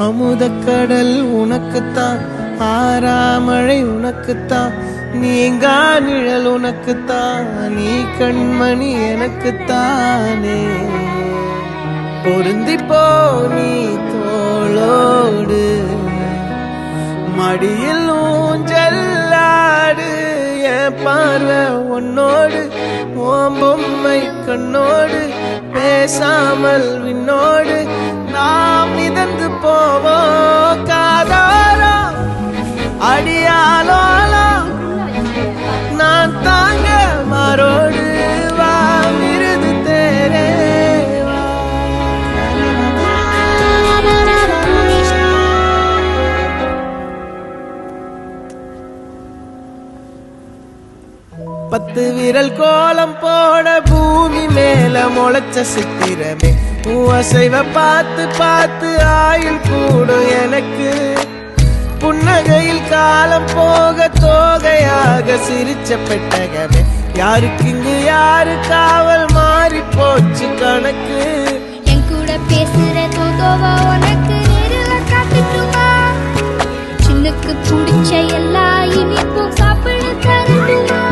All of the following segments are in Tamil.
அமுதக்கடல் உனக்குத்தான், ஆறாமழை உனக்குத்தான், நீங்கா நிழல் உனக்குத்தான், நீ கண்மணி எனக்குத்தானே. பொருந்திப்போ நீ தோளோடு, மடியில் ஊஞ்சல்லாடு, என் பார்வை உன்னோடு, ஓம் பொம்மை கண்ணோடு, பேசாமல் விண்ணோடு நாம் மிதந்து போவோம். காதாரோ அடியாலோலோ நான் தாங்க மாறோடு, வா விருது தேரே வா. பத்து விரல் கோலம் போட பூமி மேல முளைச்ச சித்திரமே, அசைவ பார்த்து பார்த்து ஆயுள் கூடும் எனக்கு. புன்னகையில் காலம் போக தோகையாக சிரிச்ச பெட்டகமே, யாருக்கு இங்கு யாரு காவல் மாறி போச்சு கணக்கு. என் கூட பேசுற தோதோவா உனக்கு நேரில் காட்டுட்டுமா, சின்னுக்கு பிடிச்ச எல்லா இனிப்பும் சாப்பிட தரட்டுமா.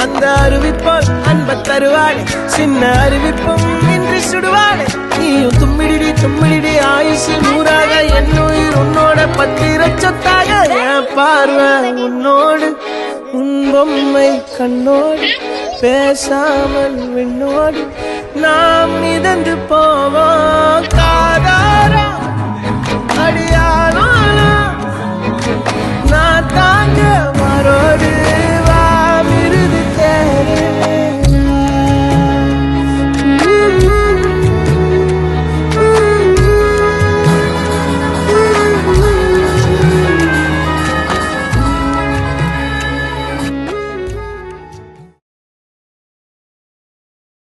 அந்த அறிவிப்போல் அன்ப தருவாளே, சின்ன அறிவிப்பும் இன்று சுடுவாளே. நீயும் தும்மிடி தும்மிடி ஆயுசு நூறாக, என் உயிர் உன்னோட பத்திர சொத்தாக. என் பார்வை உன்னோடு, உன் பொம்மை கண்ணோடு, பேசாமல் விண்ணோடு நாம் மிதந்து போவோம். காதாரா அடியாளோ நான் தாங்க